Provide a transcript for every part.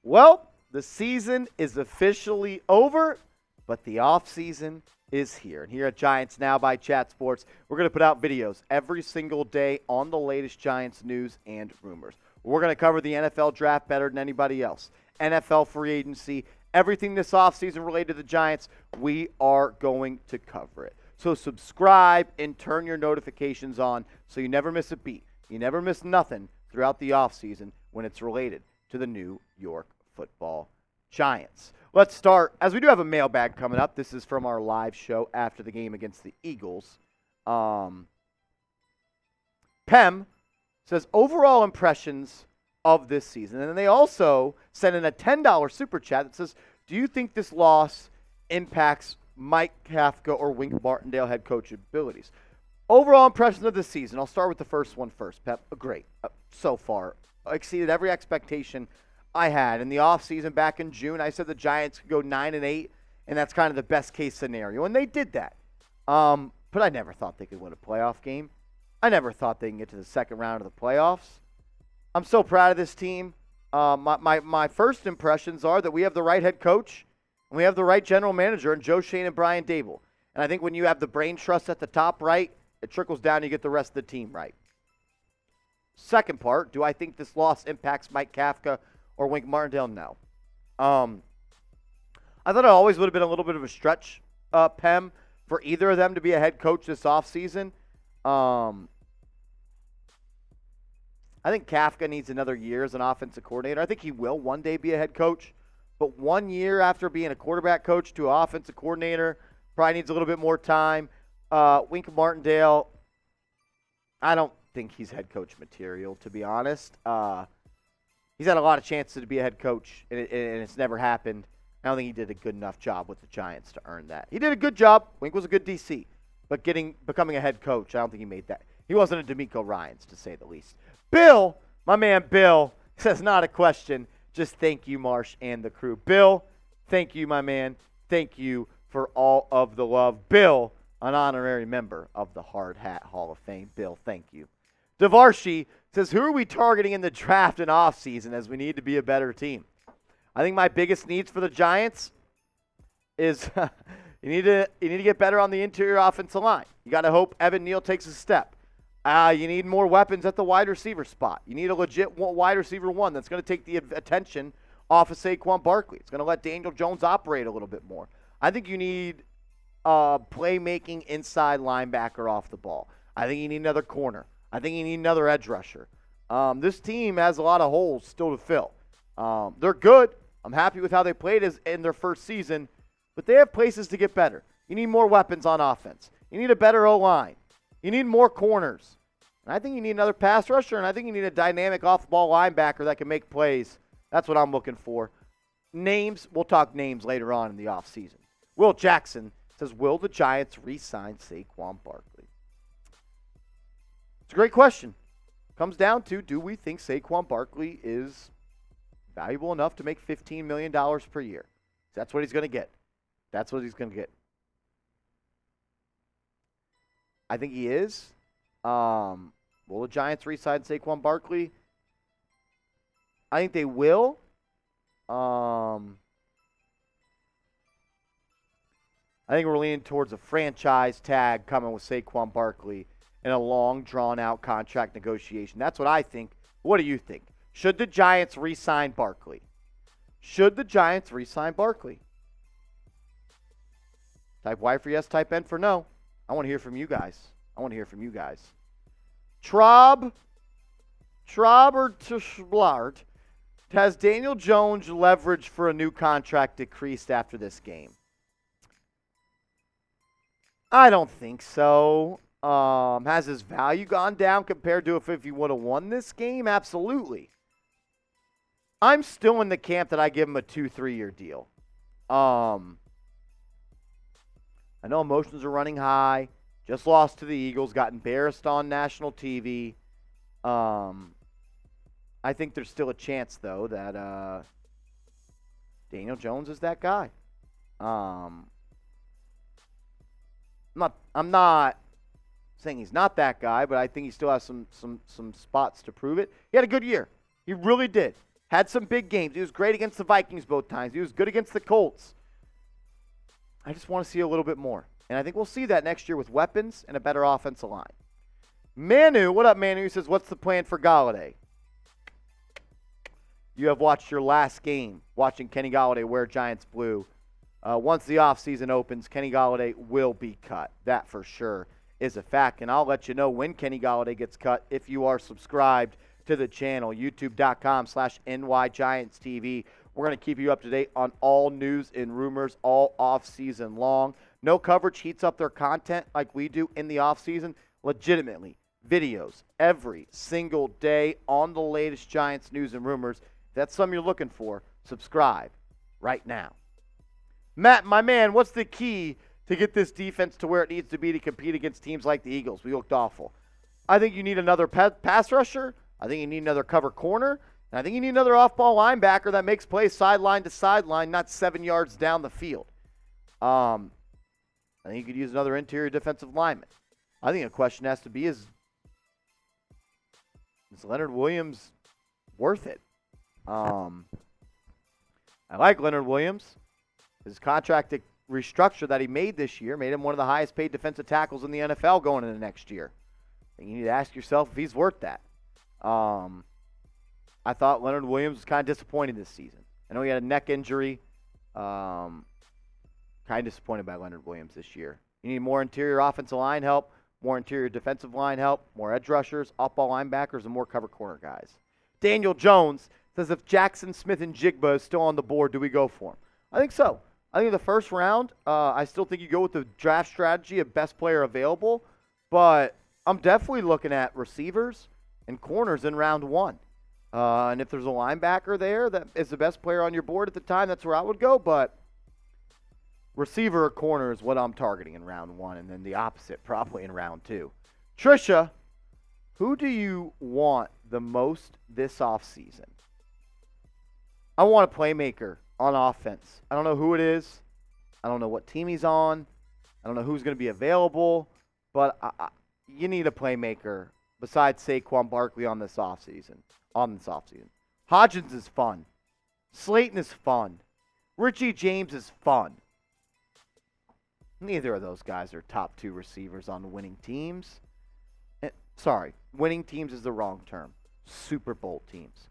Well, the season is officially over, but the offseason is here. And here at Giants Now by Chat Sports, we're going to put out videos every single day on the latest Giants news and rumors. We're going to cover the NFL draft better than anybody else, NFL free agency, everything this offseason related to the Giants, we are going to cover it. So subscribe and turn your notifications on so you never miss a beat. You never miss nothing throughout the offseason when it's related to the New York Football Giants. Let's start, as we do have a mailbag coming up. This is from our live show after the game against the Eagles. Pem says, overall impressions of this season. And then they also sent in a $10 super chat that says, do you think this loss impacts Mike Kafka or Wink Martindale head coach abilities? Overall impressions of this season. I'll start with the first one first, Pep. Great. So far. Exceeded every expectation I had. In the offseason back in June, I said the Giants could go 9-8, and that's kind of the best case scenario. And they did that. But I never thought they could win a playoff game. I never thought they can get to the second round of the playoffs. I'm so proud of this team. My first impressions are that we have the right head coach and we have the right general manager in Joe Schoen and Brian Daboll. And I think when you have the brain trust at the top right, it trickles down and you get the rest of the team right. Second part, do I think this loss impacts Mike Kafka or Wink Martindale? No. I thought it always would have been a little bit of a stretch, Pem, for either of them to be a head coach this offseason. I think Kafka needs another year as an offensive coordinator. I think he will one day be a head coach. But 1 year after being a quarterback coach to an offensive coordinator probably needs a little bit more time. Wink Martindale, I don't think he's head coach material, to be honest. He's had a lot of chances to be a head coach, and it's never happened. I don't think he did a good enough job with the Giants to earn that. He did a good job. Wink was a good DC. But becoming a head coach, I don't think he made that. He wasn't a D'Amico Ryans, to say the least. Bill, my man Bill, says not a question. Just thank you, Marsh, and the crew. Bill, thank you, my man. Thank you for all of the love. Bill, an honorary member of the Hard Hat Hall of Fame. Bill, thank you. Devarshi says, who are we targeting in the draft and offseason as we need to be a better team? I think my biggest needs for the Giants is you need to get better on the interior offensive line. You got to hope Evan Neal takes a step. You need more weapons at the wide receiver spot. You need a legit wide receiver one that's going to take the attention off of Saquon Barkley. It's going to let Daniel Jones operate a little bit more. I think you need playmaking inside linebacker off the ball. I think you need another corner. I think you need another edge rusher. This team has a lot of holes still to fill. They're good. I'm happy with how they played in their first season, but they have places to get better. You need more weapons on offense. You need a better O-line. You need more corners. And I think you need another pass rusher, and I think you need a dynamic off-ball linebacker that can make plays. That's what I'm looking for. Names, we'll talk names later on in the offseason. Will Jackson says, will the Giants re-sign Saquon Barkley? It's a great question. Comes down to, do we think Saquon Barkley is valuable enough to make $15 million per year? That's what he's going to get. That's what he's going to get. I think he is. Will the Giants re-sign Saquon Barkley? I think they will. I think we're leaning towards a franchise tag coming with Saquon Barkley in a long, drawn-out contract negotiation. That's what I think. What do you think? Should the Giants re-sign Barkley? Should the Giants re-sign Barkley? Type Y for yes, type N for no. I want to hear from you guys. Traub or Tschblart, has Daniel Jones' leverage for a new contract decreased after this game? I don't think so. Has his value gone down compared to if he would have won this game? Absolutely. I'm still in the camp that I give him a 2-3-year deal. I know emotions are running high. Just lost to the Eagles, got embarrassed on national TV. I think there's still a chance, though, that Daniel Jones is that guy. I'm not saying he's not that guy, but I think he still has some spots to prove it. He had a good year. He really did. Had some big games. He was great against the Vikings both times. He was good against the Colts. I just want to see a little bit more. And I think we'll see that next year with weapons and a better offensive line. Manu, what up, Manu? He says, what's the plan for Golladay? You have watched your last game, watching Kenny Golladay wear Giants blue. Once the offseason opens, Kenny Golladay will be cut. That for sure is a fact. And I'll let you know when Kenny Golladay gets cut if you are subscribed to the channel, youtube.com/NYGiantsTV. We're going to keep you up to date on all news and rumors all off-season long. No Coverage heats up their content like we do in the off-season. Legitimately, videos every single day on the latest Giants news and rumors. If that's something you're looking for, subscribe right now. Matt, my man, what's the key to get this defense to where it needs to be to compete against teams like the Eagles? We looked awful. I think you need another pass rusher. I think you need another cover corner. And I think you need another off-ball linebacker that makes plays sideline to sideline, not 7 yards down the field. I think you could use another interior defensive lineman. I think a question has to be is Leonard Williams worth it? I like Leonard Williams. His contract restructure that he made this year made him one of the highest paid defensive tackles in the NFL going into next year. And you need to ask yourself if he's worth that. I thought Leonard Williams was kind of disappointing this season. I know he had a neck injury. Kind of disappointed by Leonard Williams this year. You need more interior offensive line help, more interior defensive line help, more edge rushers, off-ball linebackers, and more cover corner guys. Daniel Jones says if Jaxon, Smith, and Njigba is still on the board, do we go for him? I think so. I think in the first round, I still think you go with the draft strategy of best player available, but I'm definitely looking at receivers and corners in round one. And if there's a linebacker there that is the best player on your board at the time, that's where I would go. But receiver or corner is what I'm targeting in round one, and then the opposite probably in round two. Trisha, who do you want the most this offseason? I want a playmaker on offense. I don't know who it is. I don't know what team he's on. I don't know who's going to be available. But you need a playmaker besides Saquon Barkley on this offseason. Hodgins is fun. Slayton is fun. Richie James is fun. Neither of those guys are top two receivers on winning teams. Winning teams is the wrong term. Super Bowl teams.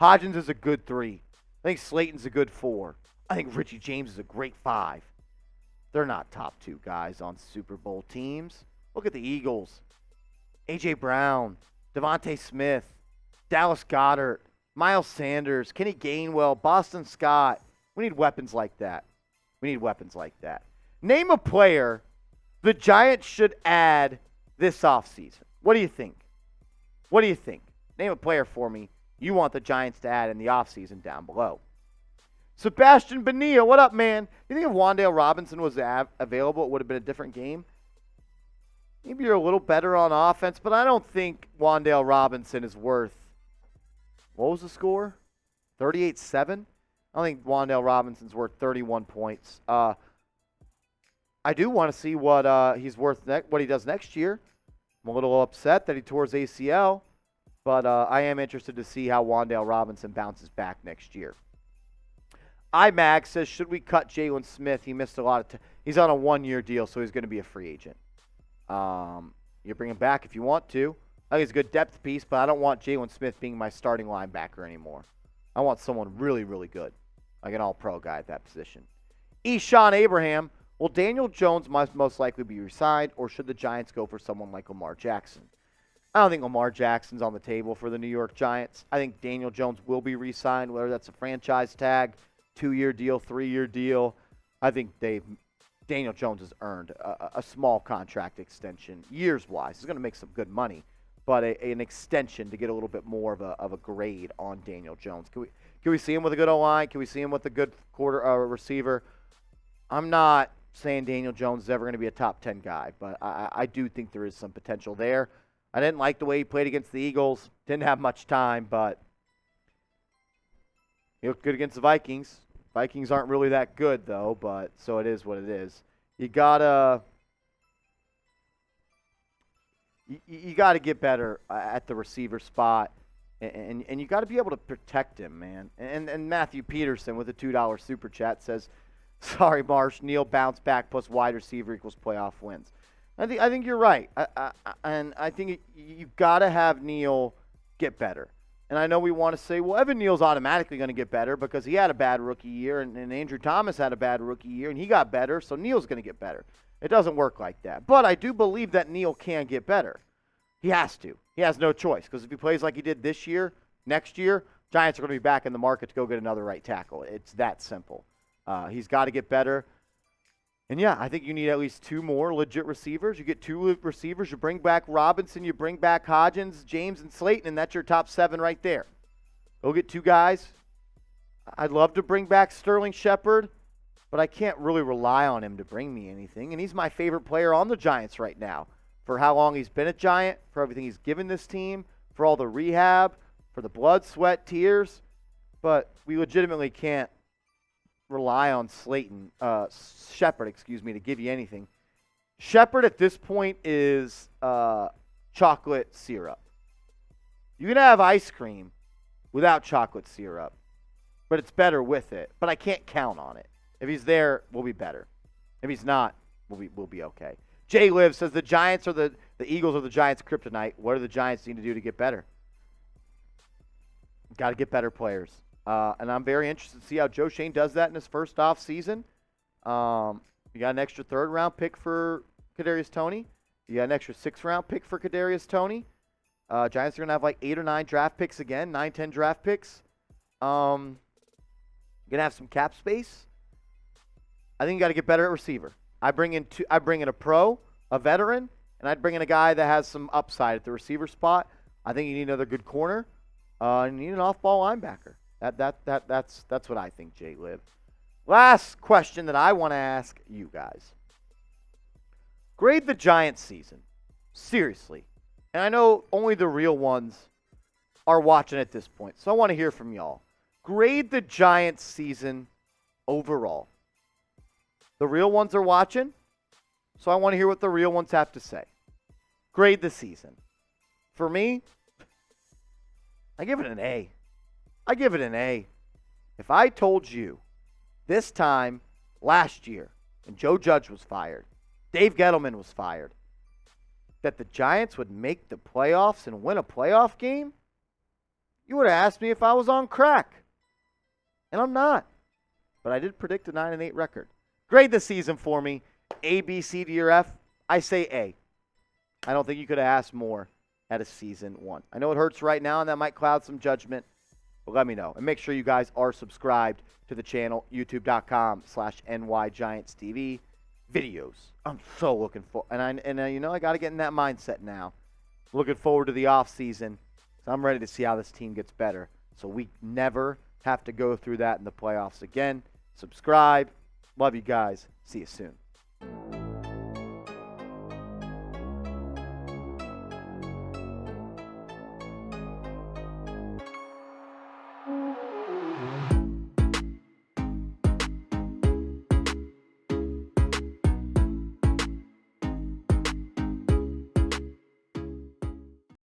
Hodgins is a good 3. I think Slayton's a good 4. I think Richie James is a great 5. They're not top 2 guys on Super Bowl teams. Look at the Eagles. A.J. Brown, Devontae Smith, Dallas Goedert, Miles Sanders, Kenny Gainwell, Boston Scott. We need weapons like that. Name a player the Giants should add this offseason. What do you think? Name a player for me you want the Giants to add in the offseason down below. Sebastian Bonilla, what up, man? You think if Wan'Dale Robinson was available, it would have been a different game? Maybe you're a little better on offense, but I don't think Wan'Dale Robinson is worth, what was the score? 38-7? I don't think Wan'Dale Robinson's worth 31 points. I do want to see what he's worth, what he does next year. I'm a little upset that he tore his ACL, but I am interested to see how Wan'Dale Robinson bounces back next year. IMAG says, should we cut Jaylon Smith? He missed a lot of time. He's on a 1-year deal, so he's going to be a free agent. You bring him back if you want to. I think he's a good depth piece, but I don't want Jaylon Smith being my starting linebacker anymore. I want someone really, really good, like an all-pro guy at that position. Eshawn Abraham, will Daniel Jones most likely be re-signed, or should the Giants go for someone like Lamar Jackson? I don't think Lamar Jackson's on the table for the New York Giants. I think Daniel Jones will be re-signed, whether that's a franchise tag, 2-year deal, 3-year deal. I think Daniel Jones has earned a small contract extension, years-wise. He's going to make some good money, but an extension to get a little bit more of a grade on Daniel Jones. Can we see him with a good O-line? Can we see him with a good receiver? I'm not saying Daniel Jones is ever going to be a top 10 guy, but I do think there is some potential there. I didn't like the way he played against the Eagles. Didn't have much time, but he looked good against the Vikings. Vikings aren't really that good, though, but so it is what it is. You gotta get better at the receiver spot. And you got to be able to protect him, man. And Matthew Peterson with a $2 super chat says, sorry, Marsh, Neal bounce back plus wide receiver equals playoff wins. I think you're right. And I think you got to have Neal get better. And I know we want to say, well, Evan Neal's automatically going to get better because he had a bad rookie year, and Andrew Thomas had a bad rookie year, and he got better, so Neal's going to get better. It doesn't work like that. But I do believe that Neal can get better. He has to. He has no choice because if he plays like he did this year, next year, Giants are going to be back in the market to go get another right tackle. It's that simple. He's got to get better. And, yeah, I think you need at least 2 more legit receivers. You get 2 receivers. You bring back Robinson. You bring back Hodgins, James, and Slayton, and that's your top 7 right there. Go get 2 guys. I'd love to bring back Sterling Shepard, but I can't really rely on him to bring me anything. And he's my favorite player on the Giants right now for how long he's been a Giant, for everything he's given this team, for all the rehab, for the blood, sweat, tears. But we legitimately can't rely on Shepard, to give you anything. Shepard at this point is chocolate syrup. You can have ice cream without chocolate syrup, but it's better with it. But I can't count on it. If he's there, we'll be better. If he's not, we'll be okay. Jay Liv says the Giants are the Eagles are the Giants' kryptonite. What do the Giants need to do to get better? Got to get better players. And I'm very interested to see how Joe Shane does that in his first off season. You got an extra 3rd-round pick for Kadarius Toney. You got an extra 6th-round pick for Kadarius Toney. Giants are going to have like 8 or 9 draft picks again, 9, 10 draft picks. You're going to have some cap space. I think you got to get better at receiver. I bring in a pro, a veteran, and I'd bring in a guy that has some upside at the receiver spot. I think you need another good corner. And you need an off-ball linebacker. That's what I think, Jay Liv. Last question that I want to ask you guys. Grade the Giants season. Seriously. And I know only the real ones are watching at this point, so I want to hear from y'all. Grade the Giants season overall. The real ones are watching, so I want to hear what the real ones have to say. Grade the season. For me, I give it an A. I give it an A. If I told you this time last year, when Joe Judge was fired, Dave Gettleman was fired, that the Giants would make the playoffs and win a playoff game, you would have asked me if I was on crack. And I'm not. But I did predict a 9-8 record. Grade the season for me. A, B, C, D, or F. I say A. I don't think you could have asked more at a season 1. I know it hurts right now, and that might cloud some judgment. But let me know. And make sure you guys are subscribed to the channel, youtube.com/NYGiantsTV. Videos. I'm so looking for, and I got to get in that mindset now. Looking forward to the offseason. So I'm ready to see how this team gets better. So we never have to go through that in the playoffs again. Subscribe. Love you guys. See you soon.